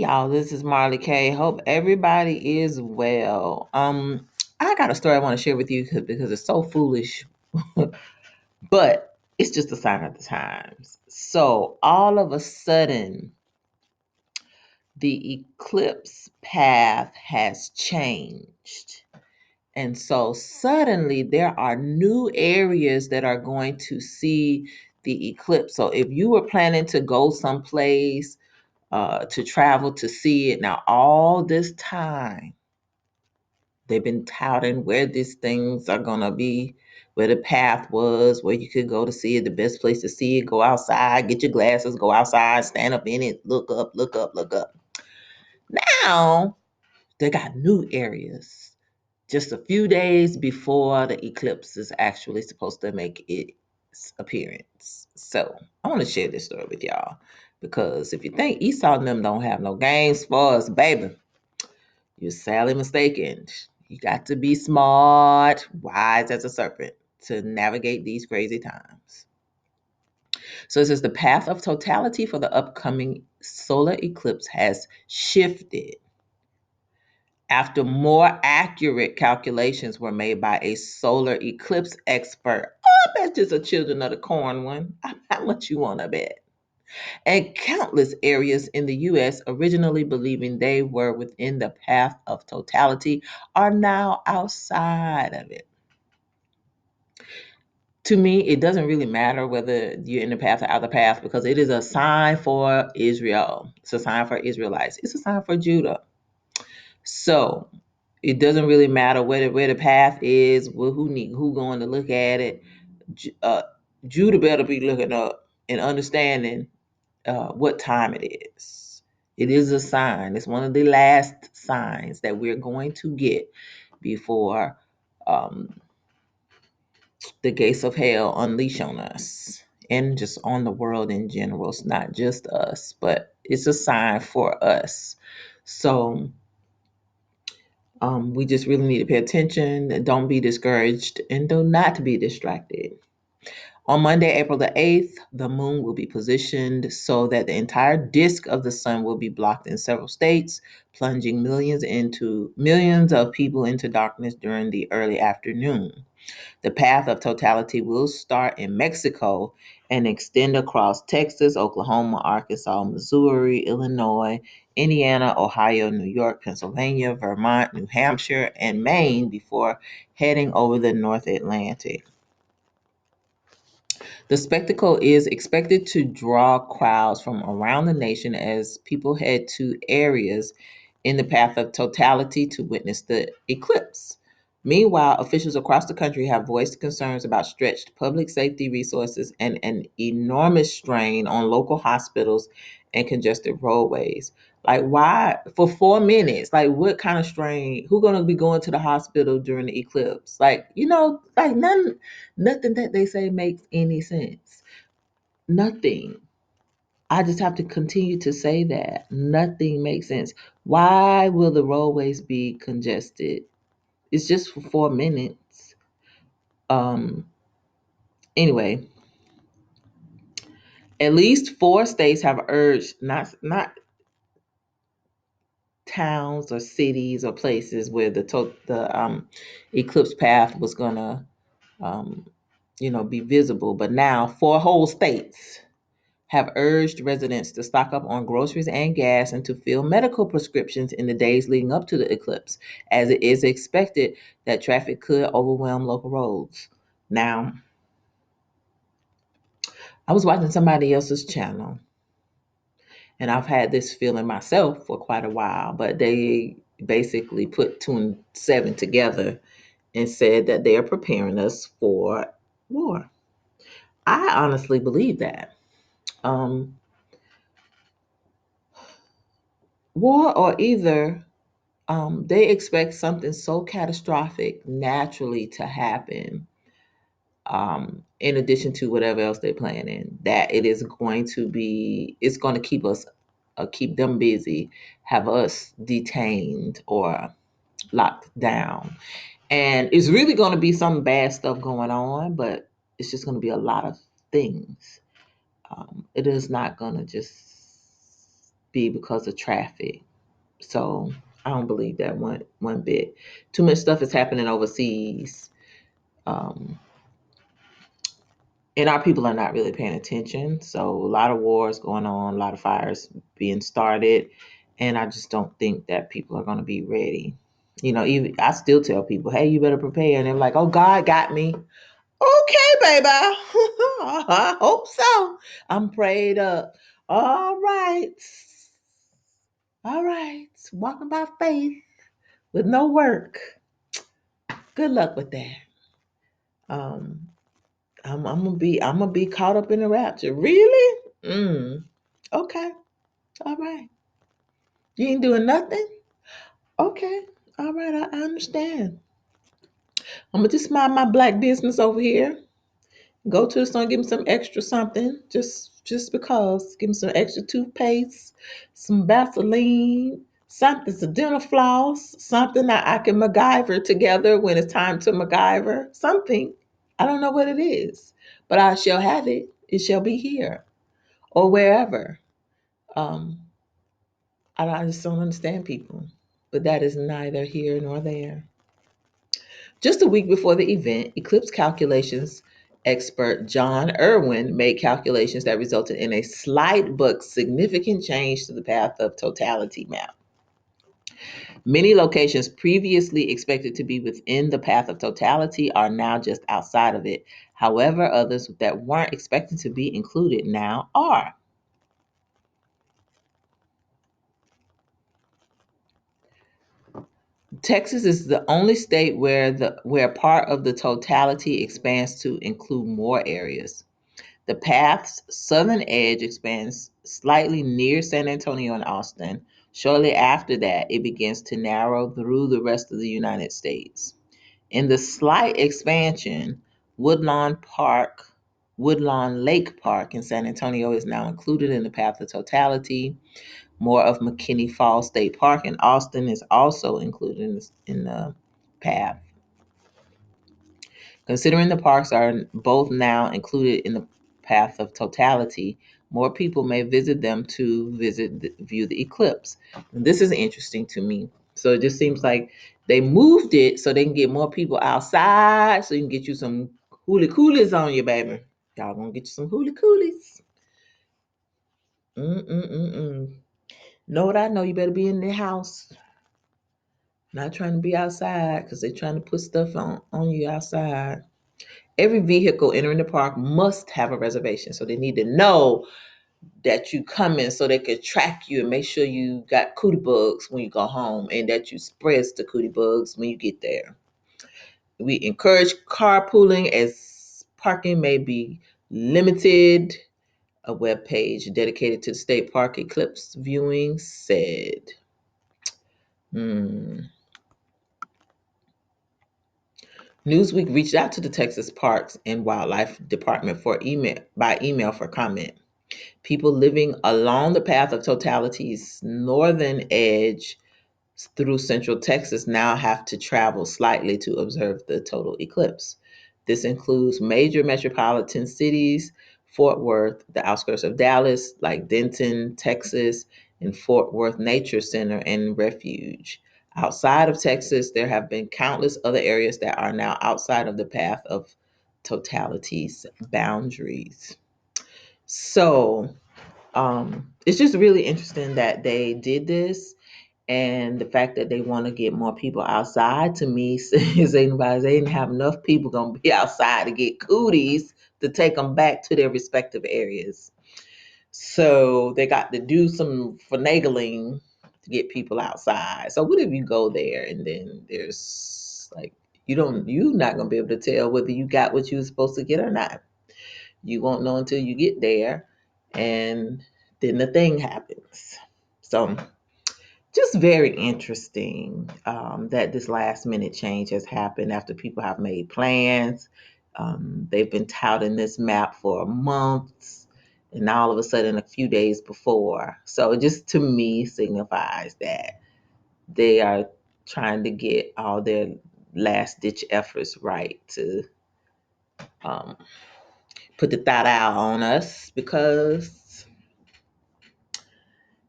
y'all, this is Marley K. Hope everybody is well. I got a story I want to share with you because it's so foolish, but it's just a sign of the times. So all of a sudden, the eclipse path has changed. And so suddenly there are new areas that are going to see the eclipse. So if you were planning to go someplace to travel to see it. Now, all this time, they've been touting where these things are going to be, where the path was, where you could go to see it, the best place to see it, go outside, get your glasses, go outside, stand up in it, look up, look up, look up. Now, they got new areas just a few days before the eclipse is actually supposed to make its appearance. So I want to share this story with y'all because if you think Esau and them don't have no games for us, baby, you're sadly mistaken. You got to be smart, wise as a serpent to navigate these crazy times. So it says the path of totality for the upcoming solar eclipse has shifted after more accurate calculations were made by a solar eclipse expert. Oh, I bet just a children of the corn one. How much you want to bet? And countless areas in the US originally believing they were within the path of totality are now outside of it. To me, it doesn't really matter whether you're in the path or out of the path because it is a sign for Israel. It's a sign for Israelites. It's a sign for Judah. So it doesn't really matter where the path is, who going to look at it. Uh, Judah better be looking up and understanding what time it is. It is a sign. It's one of the last signs that we're going to get before um, the gates of hell unleash on us and just on the world in general. It's not just us, but it's a sign for us. So we just really need to pay attention. Don't be discouraged and do not be distracted. On Monday, April the 8th, the moon will be positioned so that the entire disk of the sun will be blocked in several states, plunging millions of people into darkness during the early afternoon. The path of totality will start in Mexico and extend across Texas, Oklahoma, Arkansas, Missouri, Illinois, Indiana, Ohio, New York, Pennsylvania, Vermont, New Hampshire, and Maine before heading over the North Atlantic. The spectacle is expected to draw crowds from around the nation as people head to areas in the path of totality to witness the eclipse. Meanwhile, officials across the country have voiced concerns about stretched public safety resources and an enormous strain on local hospitals and congested roadways. Like, why for 4 minutes? Like, what kind of strain? Who gonna be going to the hospital during the eclipse? Like, like nothing that they say makes any sense. Nothing. I just have to continue to say that. Nothing makes sense. Why will the roadways be congested? It's just for 4 minutes. Um, anyway, at least four states have urged not towns or cities or places where the eclipse path was gonna um, be visible, but now four whole states have urged residents to stock up on groceries and gas and to fill medical prescriptions in the days leading up to the eclipse, as it is expected that traffic could overwhelm local roads. Now, I was watching somebody else's channel, and I've had this feeling myself for quite a while, but they basically put two and seven together and said that they are preparing us for war. I honestly believe that. Um, War or either they expect something so catastrophic naturally to happen, in addition to whatever else they're planning, that it's going to keep them busy, have us detained or locked down. And it's really going to be some bad stuff going on, but it's just going to be a lot of things. It is not going to just be because of traffic. So I don't believe that one bit. Too much stuff is happening overseas. Um, and our people are not really paying attention. So a lot of wars going on, a lot of fires being started, and I just don't think that people are going to be ready. Even I still tell people, "Hey, you better prepare," and they're like, "Oh, God got me." Okay, baby. I hope so. I'm prayed up. All right, all right. Walking by faith with no work. Good luck with that. Um, I'm gonna be caught up in the rapture. Really? Okay. All right. You ain't doing nothing? Okay. All right. I understand. I'm gonna just mind my black business over here. Go to the store and give me some extra something. Just because. Give me some extra toothpaste, some Vaseline, something, some dental floss, something that I can MacGyver together when it's time to MacGyver. Something. I don't know what it is, but I shall have it. It shall be here or wherever. Um, I just don't understand people. But that is neither here nor there. Just a week before the event, Eclipse calculations expert John Irwin made calculations that resulted in a slight but significant change to the path of totality map. Many locations previously expected to be within the path of totality are now just outside of it. However, others that weren't expected to be included now are. Texas is the only state where part of the totality expands to include more areas. The path's southern edge expands slightly near San Antonio and Austin. Shortly after that, it begins to narrow through the rest of the United States. In the slight expansion, Woodlawn Park, Woodlawn Lake Park in San Antonio is now included in the path of totality. More of McKinney Falls State Park in Austin is also included in the path. Considering the parks are both now included in the path of totality, more people may visit them to view the eclipse. And this is interesting to me. So it just seems like they moved it so they can get more people outside, so you can get you some hooly coolies on you, baby. Y'all gonna get you some hooly coolies. Mm-mm-mm-mm. Know what I know? You better be in the house, not trying to be outside because they're trying to put stuff on you outside. Every vehicle entering the park must have a reservation. So they need to know that you coming so they can track you and make sure you got cootie bugs when you go home and that you spread the cootie bugs when you get there. We encourage carpooling as parking may be limited. A web page dedicated to the state park eclipse viewing said. Hmm. Newsweek reached out to the Texas Parks and Wildlife Department by email for comment. People living along the path of totality's northern edge through central Texas now have to travel slightly to observe the total eclipse. This includes major metropolitan cities, Fort Worth, the outskirts of Dallas, like Denton, Texas, and Fort Worth Nature Center and Refuge. Outside of Texas, there have been countless other areas that are now outside of the path of totality's boundaries. So, it's just really interesting that they did this, and the fact that they want to get more people outside to me says anybody they didn't have enough people gonna be outside to get cooties to take them back to their respective areas. So they got to do some finagling to get people outside. So what if you go there and then there's like you're not gonna be able to tell whether you got what you were supposed to get or not. You won't know until you get there, and then the thing happens. So just very interesting that this last minute change has happened after people have made plans. They've been touting this map for months, and now all of a sudden, a few days before. So it just to me signifies that they are trying to get all their last ditch efforts right to um, put the thought out on us because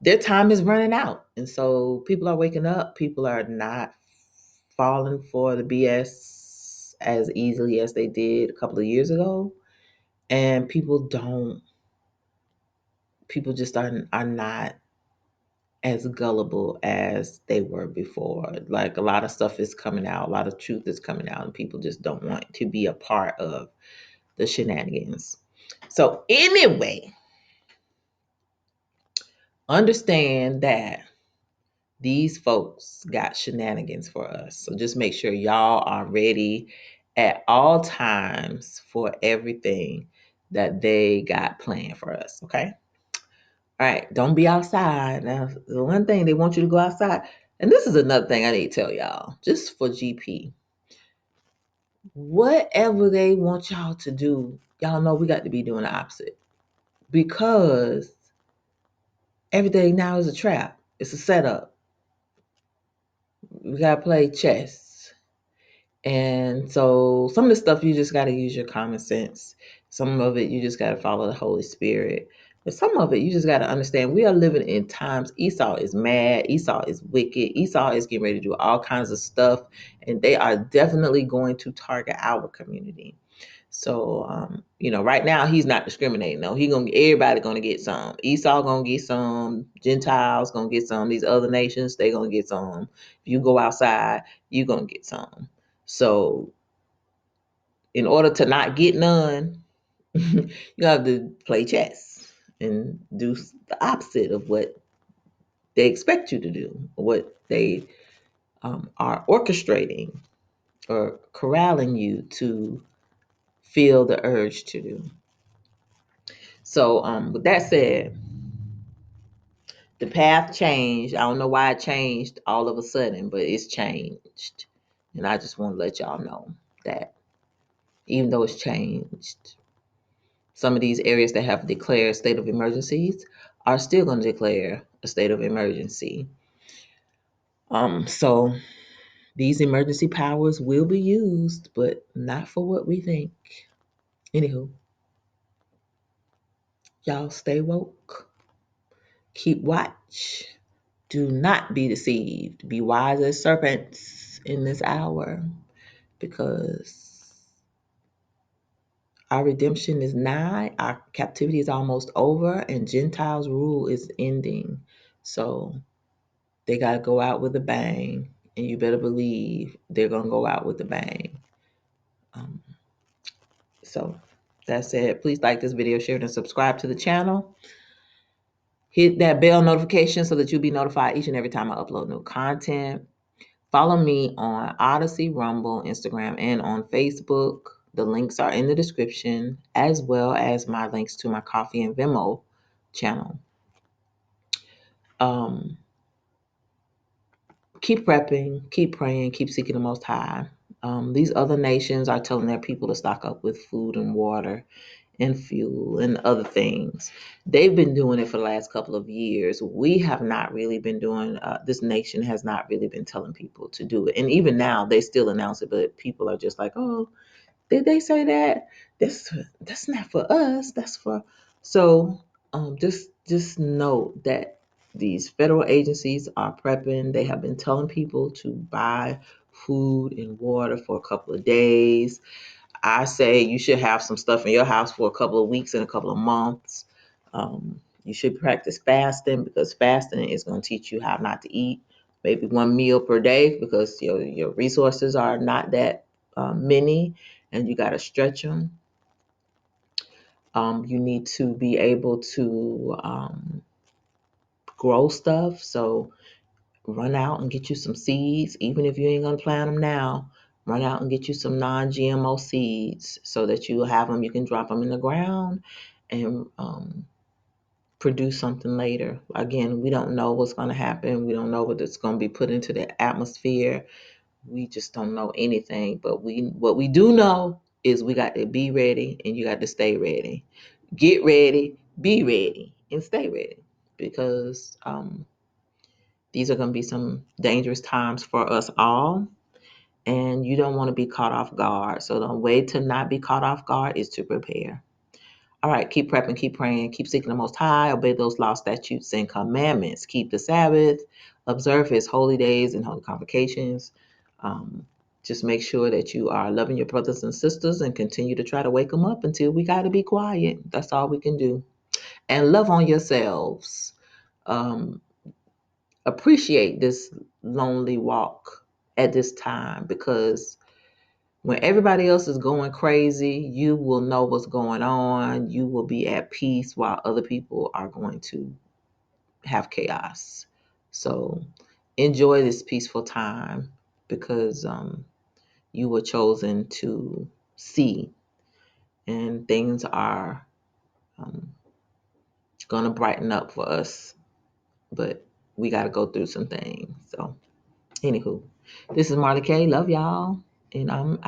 their time is running out. And so people are waking up. People are not falling for the BS as easily as they did a couple of years ago. And people just are not as gullible as they were before. Like a lot of stuff is coming out, a lot of truth is coming out, and people just don't want to be a part of the shenanigans. So, anyway, understand that these folks got shenanigans for us. So, just make sure y'all are ready at all times for everything that they got planned for us. Okay. All right. Don't be outside. Now, the one thing they want you to go outside. And this is another thing I need to tell y'all, just for GP. Whatever they want y'all to do, y'all know we got to be doing the opposite, because everything now is a trap. It's a setup. We gotta play chess. And so some of the stuff you just gotta use your common sense. Some of it you just gotta follow the Holy Spirit. But some of it you just gotta understand we are living in times. Esau is mad, Esau is wicked, Esau is getting ready to do all kinds of stuff, and they are definitely going to target our community. So, right now he's not discriminating. No, everybody gonna get some. Esau gonna get some. Gentiles gonna get some. These other nations they gonna get some. If you go outside, you gonna get some. So, in order to not get none, you have to play chess and do the opposite of what they expect you to do, what they are orchestrating or corralling you to feel the urge to do. So, with that said, the path changed. I don't know why it changed all of a sudden, but it's changed. And I just want to let y'all know that even though it's changed, some of these areas that have declared state of emergencies are still going to declare a state of emergency. So these emergency powers will be used, but not for what we think. Anywho, y'all stay woke. Keep watch. Do not be deceived. Be wise as serpents in this hour, because our redemption is nigh, our captivity is almost over, and Gentiles' rule is ending. So they got to go out with a bang, and you better believe they're going to go out with a bang. Um, so that's it. Please like this video, share it, and subscribe to the channel. Hit that bell notification so that you'll be notified each and every time I upload new content. Follow me on Odyssey, Rumble, Instagram, and on Facebook. The links are in the description, as well as my links to my Coffee and Venmo channel. Um, keep prepping, keep praying, keep seeking the Most High. These other nations are telling their people to stock up with food and water and fuel and other things. They've been doing it for the last couple of years. We have not really been doing, this nation has not really been telling people to do it. And even now, they still announce it, but people are just like, oh, did they say that? That's not for us. That's for, so just note that these federal agencies are prepping. They have been telling people to buy food and water for a couple of days. I say you should have some stuff in your house for a couple of weeks and a couple of months. You should practice fasting, because fasting is going to teach you how not to eat. Maybe one meal per day, because your resources are not that many, and you got to stretch them. You need to be able to grow stuff. So run out and get you some seeds, even if you ain't gonna plant them now. Run out and get you some non-GMO seeds so that you have them. You can drop them in the ground and produce something later. Again, we don't know what's going to happen. We don't know what it's going to be put into the atmosphere. We just don't know anything. But what we do know is we got to be ready, and you got to stay ready. Get ready, be ready, and stay ready, because these are going to be some dangerous times for us all, and you don't want to be caught off guard. So the way to not be caught off guard is to prepare. All right, keep prepping, keep praying, keep seeking the Most High, obey those laws, statutes, and commandments. Keep the Sabbath, observe His holy days and holy convocations. Um, just make sure that you are loving your brothers and sisters and continue to try to wake them up until we got to be quiet. That's all we can do. And love on yourselves. Um, appreciate this lonely walk at this time, because when everybody else is going crazy, you will know what's going on. You will be at peace while other people are going to have chaos. So enjoy this peaceful time, because you were chosen to see, and things are um, going to brighten up for us. But we got to go through some things. So, anywho, this is Marley K. Love y'all. And I'm out.